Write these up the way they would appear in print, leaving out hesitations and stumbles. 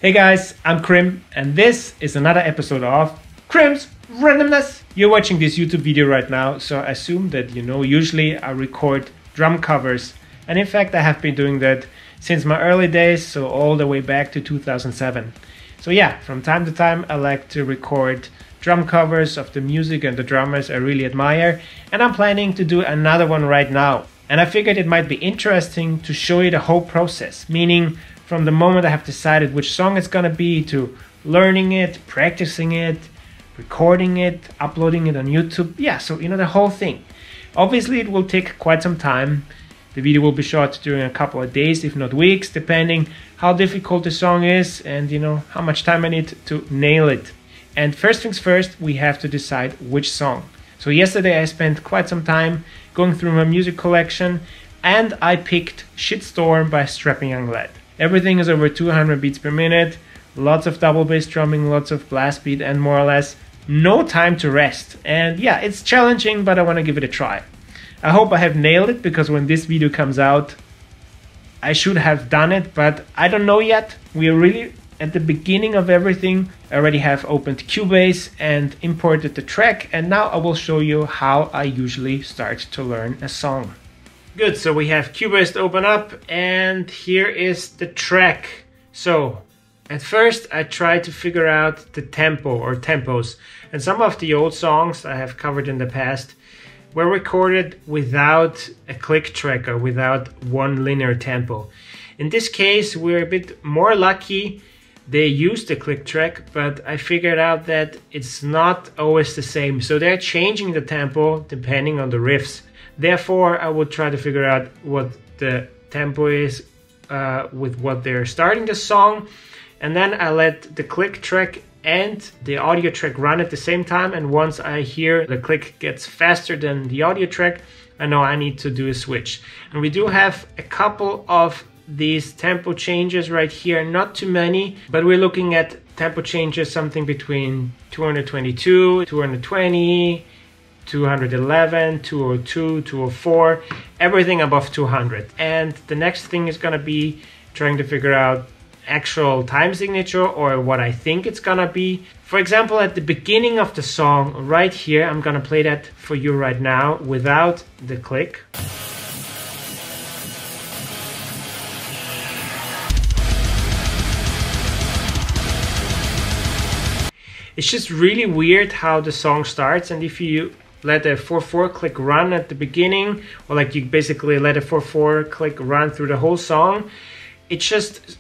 Hey guys, I'm Krim, and this is another episode of Krim's Randomness. You're watching this YouTube video right now, so I assume that you know usually I record drum covers, and in fact I have been doing that since my early days, so all the way back to 2007. So yeah, from time to time I like to record drum covers of the music and the drummers I really admire, and I'm planning to do another one right now. And I figured it might be interesting to show you the whole process, meaning from the moment I have decided which song it's gonna be to learning it, practicing it, recording it, uploading it on YouTube. Yeah, so you know, the whole thing. Obviously it will take quite some time. The video will be shot during a couple of days, if not weeks, depending how difficult the song is and you know how much time I need to nail it. And first things first, we have to decide which song. So yesterday I spent quite some time going through my music collection and I picked Shitstorm by Strapping Young Lad. Everything is over 200 beats per minute, lots of double bass drumming, lots of blast beat, and more or less no time to rest. And yeah, it's challenging, but I want to give it a try. I hope I have nailed it, because when this video comes out I should have done it, but I don't know yet. We are really at the beginning of everything. I already have opened Cubase and imported the track, and now I will show you how I usually start to learn a song. Good, so we have Cubase open up and here is the track. So at first I tried to figure out the tempo or tempos, and some of the old songs I have covered in the past were recorded without a click track or without one linear tempo. In this case we're a bit more lucky. They used the click track, but I figured out that it's not always the same. So they're changing the tempo depending on the riffs. Therefore, I will try to figure out what the tempo is with what they're starting the song. And then I let the click track and the audio track run at the same time. And once I hear the click gets faster than the audio track, I know I need to do a switch. And we do have a couple of these tempo changes right here, not too many, but we're looking at tempo changes something between 222, 220, 211, 202, 204, everything above 200. And the next thing is gonna be trying to figure out actual time signature, or what I think it's gonna be. For example, at the beginning of the song right here, I'm gonna play that for you right now without the click. It's just really weird how the song starts, and if you let a 4/4 click run at the beginning, or like you basically let a 4/4 click run through the whole song, it just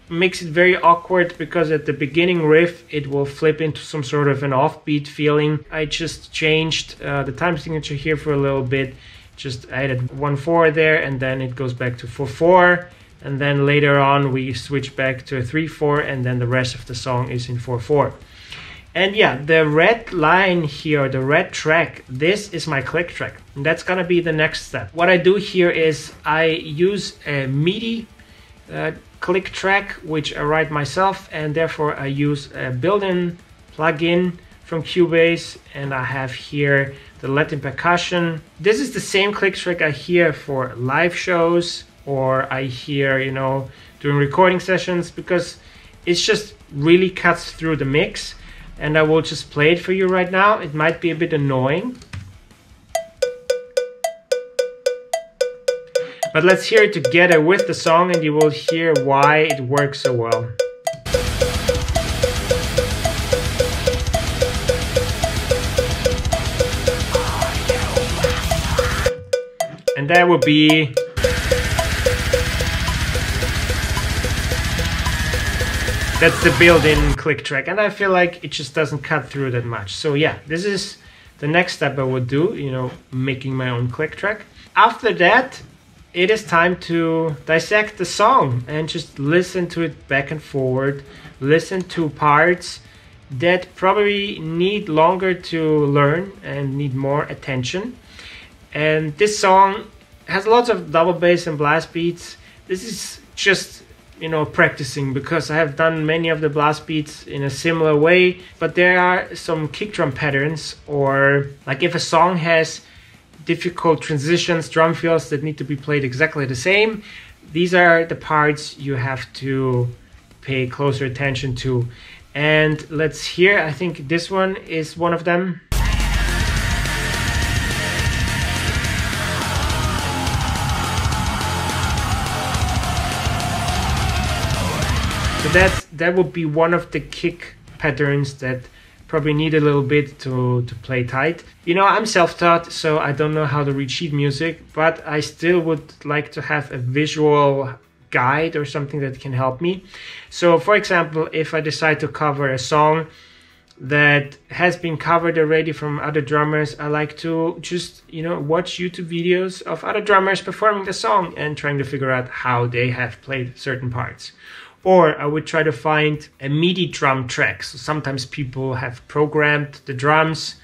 makes it very awkward, because at the beginning riff it will flip into some sort of an offbeat feeling. I just changed the time signature here for a little bit, just added 1/4 there, and then it goes back to 4/4, and then later on we switch back to a 3/4, and then the rest of the song is in 4/4. And yeah, the red line here, the red track, this is my click track. And that's gonna be the next step. What I do here is I use a MIDI click track, which I write myself, and therefore I use a built-in plugin from Cubase, and I have here the Latin percussion. This is the same click track I hear for live shows, or I hear, you know, during recording sessions, because it's just really cuts through the mix. And I will just play it for you right now. It might be a bit annoying, but let's hear it together with the song and you will hear why it works so well. And that would be that's the built-in click track, and I feel like it just doesn't cut through that much. So yeah, this is the next step I would do, you know, making my own click track. After that, it is time to dissect the song and just listen to it back and forward, listen to parts that probably need longer to learn and need more attention. And this song has lots of double bass and blast beats. This is just, you know, practicing, because I have done many of the blast beats in a similar way, but there are some kick drum patterns, or like if a song has difficult transitions, drum fills that need to be played exactly the same, these are the parts you have to pay closer attention to. And let's hear, I think this one is one of them. So that would be one of the kick patterns that probably need a little bit to play tight. You know, I'm self-taught, so I don't know how to read sheet music, but I still would like to have a visual guide or something that can help me. So for example, if I decide to cover a song that has been covered already from other drummers, I like to just, you know, watch YouTube videos of other drummers performing the song and trying to figure out how they have played certain parts. Or I would try to find a MIDI drum track. So sometimes people have programmed the drums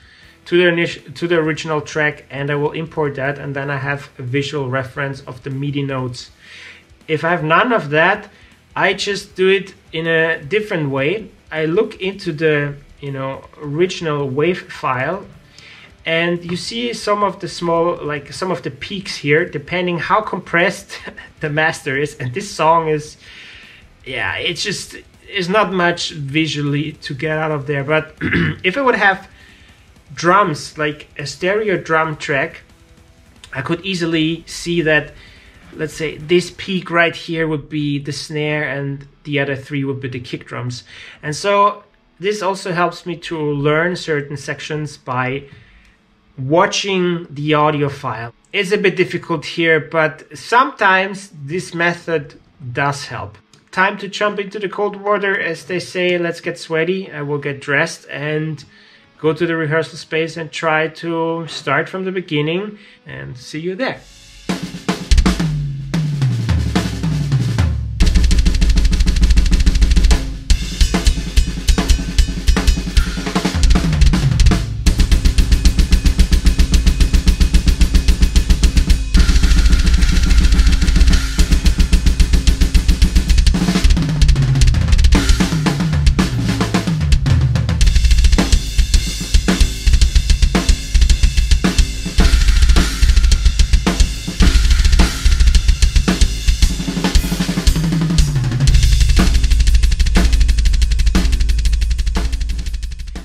to the original track, and I will import that, and then I have a visual reference of the MIDI notes. If I have none of that, I just do it in a different way. I look into the, you know, original wave file, and you see some of the small, like some of the peaks here, depending how compressed the master is. And this song is, yeah, it's just, it's not much visually to get out of there. But if I would have drums, like a stereo drum track, I could easily see that, let's say this peak right here would be the snare and the other three would be the kick drums. And so this also helps me to learn certain sections by watching the audio file. It's a bit difficult here, but sometimes this method does help. Time to jump into the cold water, as they say. Let's get sweaty. I will get dressed and go to the rehearsal space and try to start from the beginning, and see you there.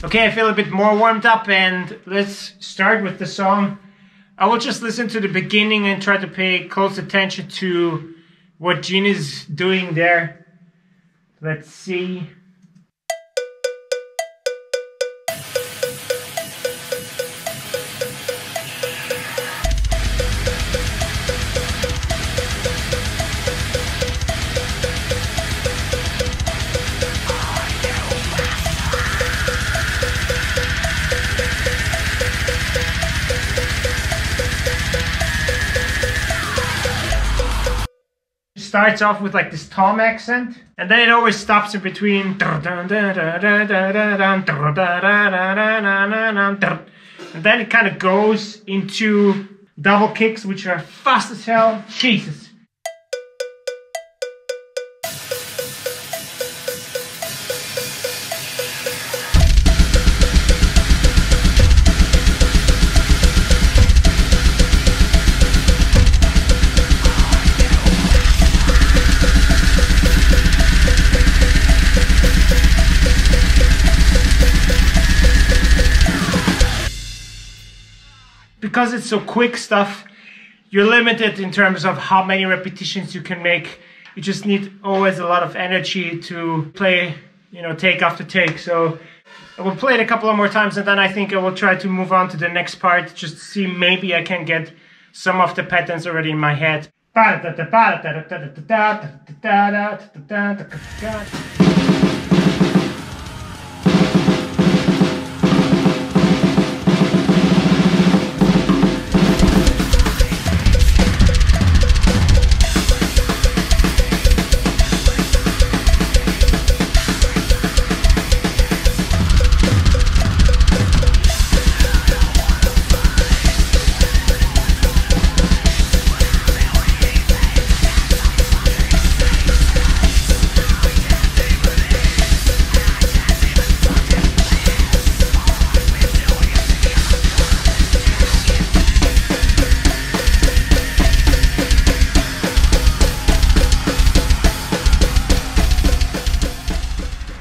Okay, I feel a bit more warmed up, and let's start with the song. I will just listen to the beginning and try to pay close attention to what Gene is doing there. Let's see. Starts off with like this tom accent, and then it always stops in between, and then it kind of goes into double kicks, which are fast as hell. Jesus. Because it's so quick stuff, you're limited in terms of how many repetitions you can make. You just need always a lot of energy to play, you know, take after take. So I will play it a couple of more times, and then I think I will try to move on to the next part, just to see maybe I can get some of the patterns already in my head.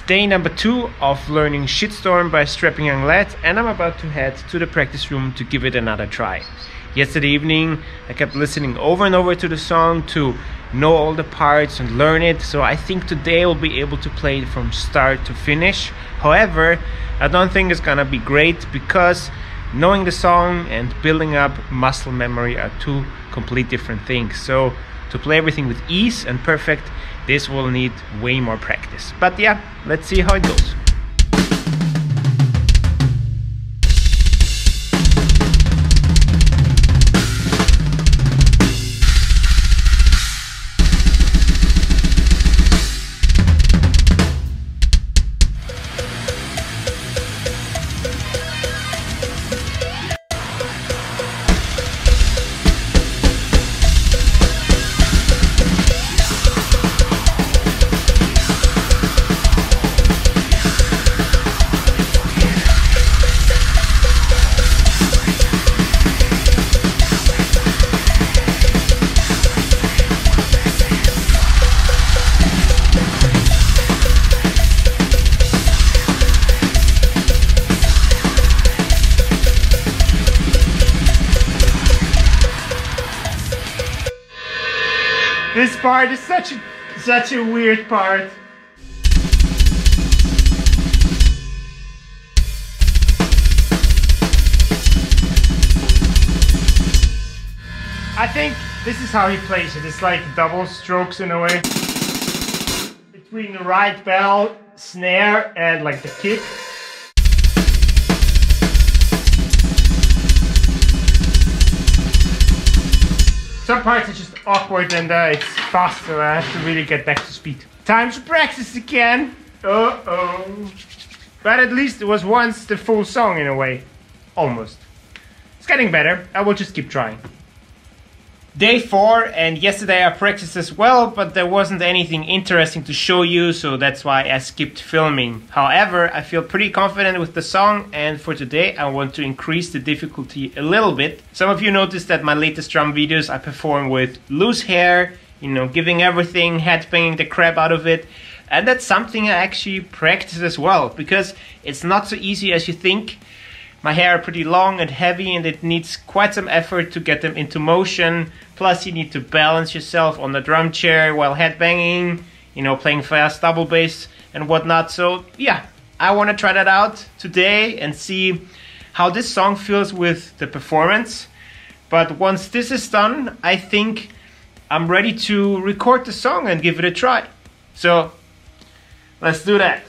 day number 2 of learning Shitstorm by Strapping Young Lad, and I'm about to head to the practice room to give it another try. Yesterday evening I kept listening over and over to the song to know all the parts and learn it, so I think today I'll be able to play it from start to finish. However, I don't think it's gonna be great because knowing the song and building up muscle memory are two complete different things. So to play everything with ease and perfect, this will need way more practice. But yeah, let's see how it goes. This part is such a weird part. I think this is how he plays it. It's like double strokes in a way. Between the right bell, snare, and like the kick. Some parts are just awkward and it's fast, so I have to really get back to speed. Time to practice again. Uh-oh. But at least it was once the full song in a way. Almost. It's getting better. I will just keep trying. Day 4, and yesterday I practiced as well, but there wasn't anything interesting to show you, so that's why I skipped filming. However, I feel pretty confident with the song, and for today I want to increase the difficulty a little bit. Some of you noticed that my latest drum videos I perform with loose hair, you know, giving everything, headbanging the crap out of it. And that's something I actually practice as well, because it's not so easy as you think. My hair are pretty long and heavy and it needs quite some effort to get them into motion. Plus you need to balance yourself on the drum chair while headbanging, you know, playing fast double bass and whatnot. So yeah, I want to try that out today and see how this song feels with the performance. But once this is done, I think I'm ready to record the song and give it a try. So let's do that.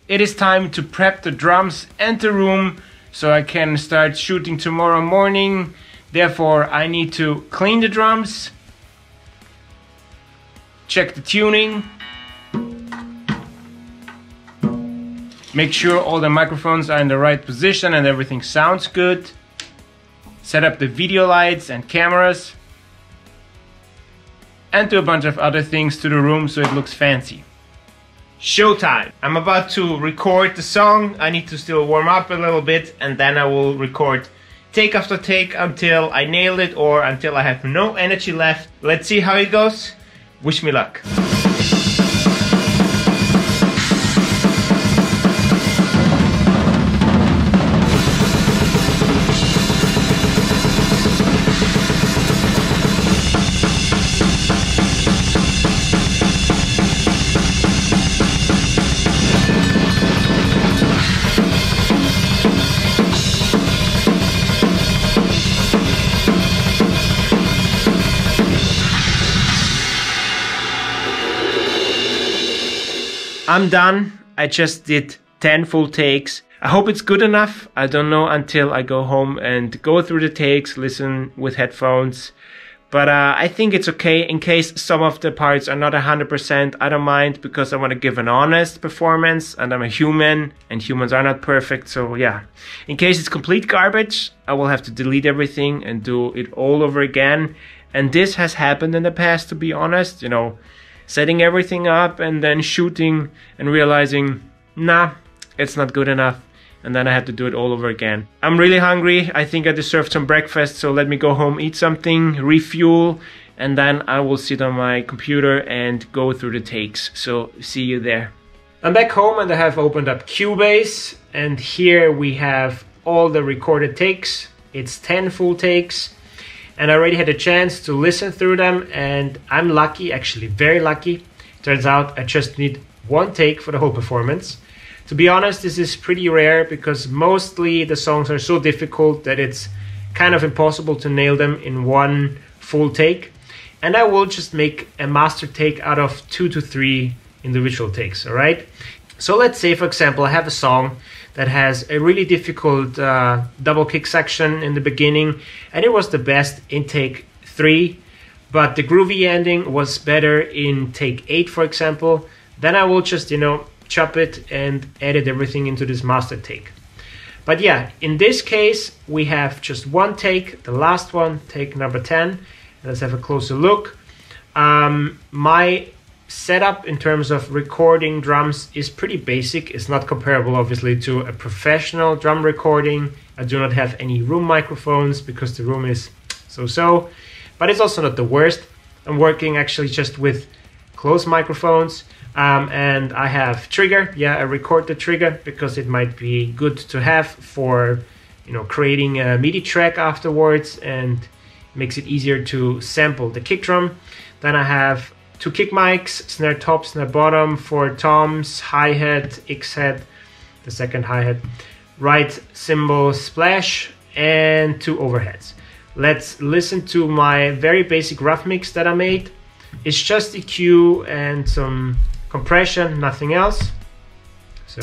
It is time to prep the drums and the room so I can start shooting tomorrow morning. Therefore, I need to clean the drums, check the tuning, make sure all the microphones are in the right position and everything sounds good, set up the video lights and cameras, and do a bunch of other things to the room so it looks fancy. Showtime! I'm about to record the song. I need to still warm up a little bit and then I will record take after take until I nail it or until I have no energy left. Let's see how it goes. Wish me luck. I'm done. I just did 10 full takes. I hope it's good enough. I don't know until I go home and go through the takes, listen with headphones. But I think it's okay. In case some of the parts are not 100%, I don't mind, because I want to give an honest performance, and I'm a human and humans are not perfect. So yeah, in case it's complete garbage, I will have to delete everything and do it all over again. And this has happened in the past, to be honest, you know, setting everything up and then shooting and realizing, nah, it's not good enough. And then I had to do it all over again. I'm really hungry. I think I deserve some breakfast, so let me go home, eat something, refuel, and then I will sit on my computer and go through the takes. So see you there. I'm back home and I have opened up Cubase, and here we have all the recorded takes. It's 10 full takes, and I already had a chance to listen through them, and I'm lucky, actually very lucky. Turns out I just need one take for the whole performance. To be honest, this is pretty rare because mostly the songs are so difficult that it's kind of impossible to nail them in one full take. And I will just make a master take out of 2 to 3 individual takes, all right? So let's say, for example, I have a song that has a really difficult double kick section in the beginning, and it was the best in take 3, but the groovy ending was better in take 8, for example. Then I will just, you know, chop it and edit everything into this master take. But yeah, in this case we have just one take, the last one, take number 10. Let's have a closer look. My setup in terms of recording drums is pretty basic. It's not comparable obviously to a professional drum recording. I do not have any room microphones because the room is so-so, but it's also not the worst. I'm working actually just with close microphones. And I have trigger. Yeah, I record the trigger because it might be good to have for, you know, creating a MIDI track afterwards, and makes it easier to sample the kick drum. Then I have 2 kick mics, snare top, snare bottom, 4 toms, hi-hat, X-hat, the second hi-hat, right cymbal splash, and 2 overheads. Let's listen to my very basic rough mix that I made. It's just EQ and some compression, nothing else. So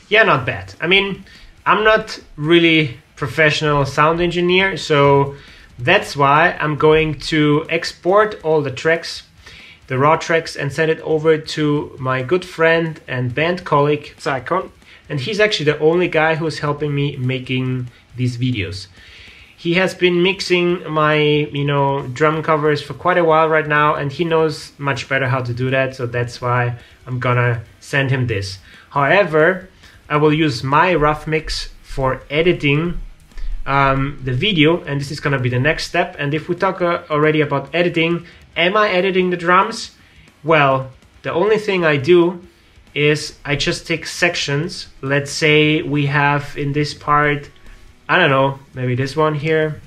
yeah, not bad. I mean, I'm not really professional sound engineer, so that's why I'm going to export all the tracks, the raw tracks, and send it over to my good friend and band colleague Zycon. And he's actually the only guy who's helping me making these videos. He has been mixing my, you know, drum covers for quite a while right now, and he knows much better how to do that, so that's why I'm gonna send him this. However, I will use my rough mix for editing the video, and this is gonna be the next step. And if we talk already about editing, am I editing the drums? Well, the only thing I do is I just take sections. Let's say we have in this part, I don't know, maybe this one here,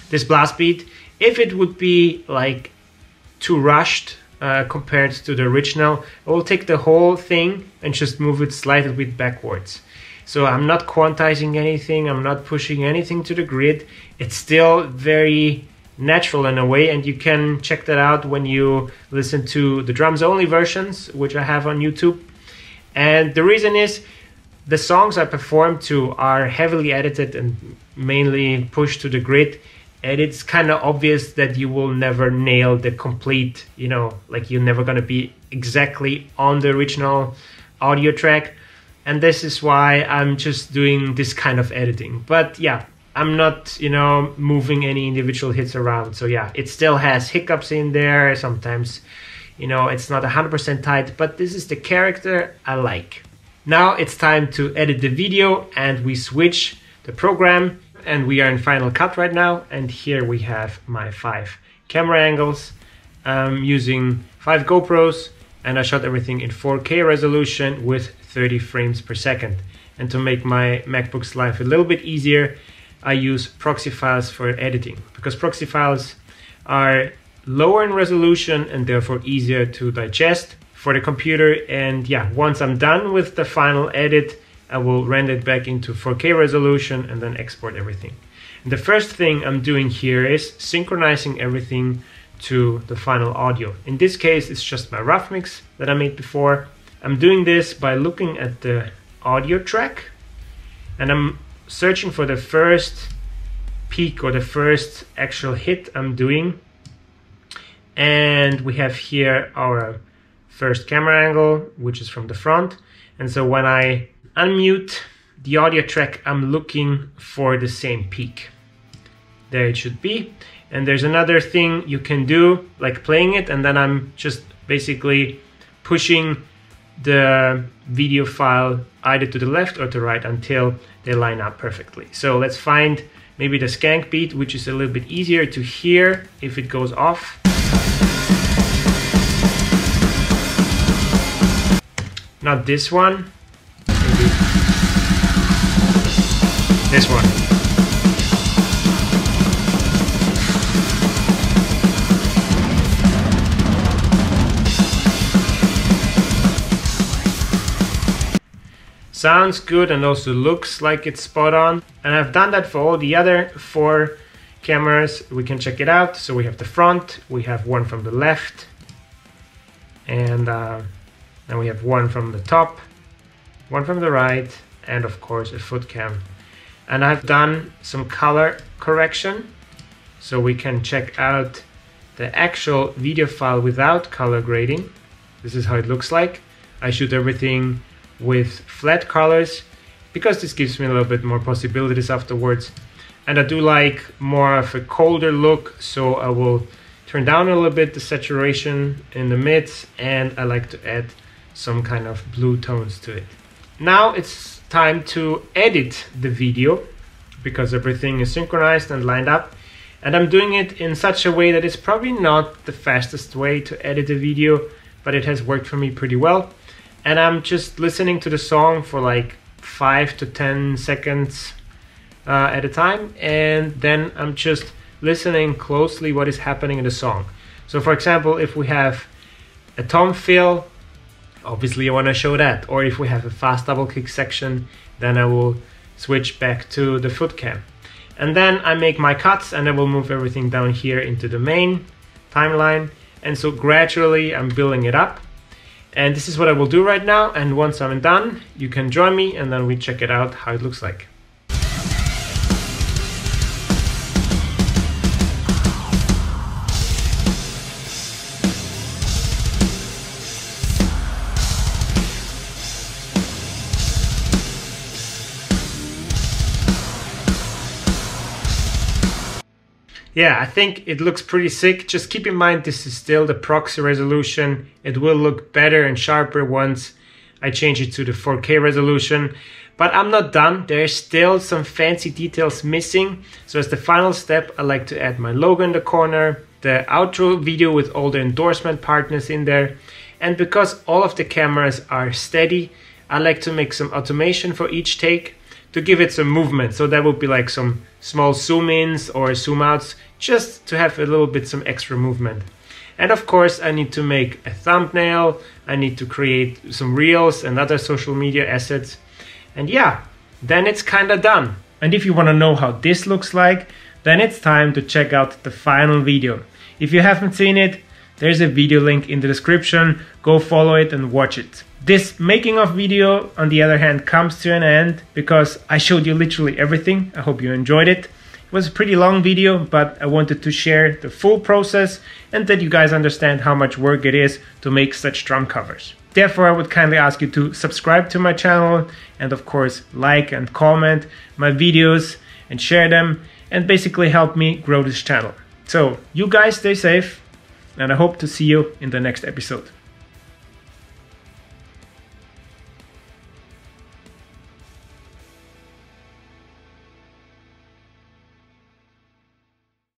this blast beat. If it would be like too rushed compared to the original, I will take the whole thing and just move it slightly bit backwards. So I'm not quantizing anything, I'm not pushing anything to the grid. It's still very natural in a way, and you can check that out when you listen to the drums only versions, which I have on YouTube. And the reason is, the songs I perform to are heavily edited and mainly pushed to the grid. And it's kind of obvious that you will never nail the complete, you know, like you're never going to be exactly on the original audio track. And this is why I'm just doing this kind of editing. But yeah, I'm not, you know, moving any individual hits around. So yeah, it still has hiccups in there. Sometimes, you know, it's not 100% tight, but this is the character I like. Now it's time to edit the video, and we switch the program. And we are in Final Cut right now, and here we have my 5 camera angles. I'm using 5 GoPros, and I shot everything in 4K resolution with 30 frames per second. And to make my MacBook's life a little bit easier, I use proxy files for editing, because proxy files are lower in resolution and therefore easier to digest for the computer. And yeah, once I'm done with the final edit, I will render it back into 4K resolution and then export everything. And the first thing I'm doing here is synchronizing everything to the final audio. In this case, it's just my rough mix that I made before. I'm doing this by looking at the audio track, and I'm searching for the first peak or the first actual hit I'm doing. And we have here our first camera angle, which is from the front. And so when I unmute the audio track, I'm looking for the same peak. There it should be. And there's another thing you can do, like playing it, and then I'm just basically pushing the video file either to the left or to the right until they line up perfectly. So let's find maybe the skank beat, which is a little bit easier to hear if it goes off. Not this one, maybe this one. Sounds good and also looks like it's spot on. And I've done that for all the other 4 cameras. We can check it out. So we have the front, we have one from the left, and then we have one from the top, one from the right, and of course a foot cam. And I've done some color correction, so we can check out the actual video file without color grading. This is how it looks like. I shoot everything with flat colors because this gives me a little bit more possibilities afterwards. And I do like more of a colder look, so I will turn down a little bit the saturation in the mids, and I like to add some kind of blue tones to it. Now it's time to edit the video because everything is synchronized and lined up, and I'm doing it in such a way that it's probably not the fastest way to edit a video, but it has worked for me pretty well. And I'm just listening to the song for like 5 to 10 seconds at a time, and then I'm just listening closely what is happening in the song. So for example, if we have a tom fill, obviously I want to show that, or if we have a fast double kick section, then I will switch back to the foot cam. And then I make my cuts, and I will move everything down here into the main timeline. And so gradually I'm building it up. And this is what I will do right now, and once I'm done, you can join me and then we check it out how it looks like. Yeah, I think it looks pretty sick. Just keep in mind this is still the proxy resolution. It will look better and sharper once I change it to the 4K resolution. But I'm not done. There's still some fancy details missing. So as the final step, I like to add my logo in the corner, the outro video with all the endorsement partners in there. And because all of the cameras are steady, I like to make some automation for each take to give it some movement. So that would be like some small zoom ins or zoom outs, just to have a little bit some extra movement. And of course I need to make a thumbnail, I need to create some reels and other social media assets. And yeah, then it's kind of done. And if you want to know how this looks like, then it's time to check out the final video. If you haven't seen it, there's a video link in the description. Go follow it and watch it. This making of video, on the other hand, comes to an end because I showed you literally everything. I hope you enjoyed it. It was a pretty long video, but I wanted to share the full process and that you guys understand how much work it is to make such drum covers. Therefore, I would kindly ask you to subscribe to my channel and of course like and comment my videos and share them and basically help me grow this channel. So you guys stay safe and I hope to see you in the next episode.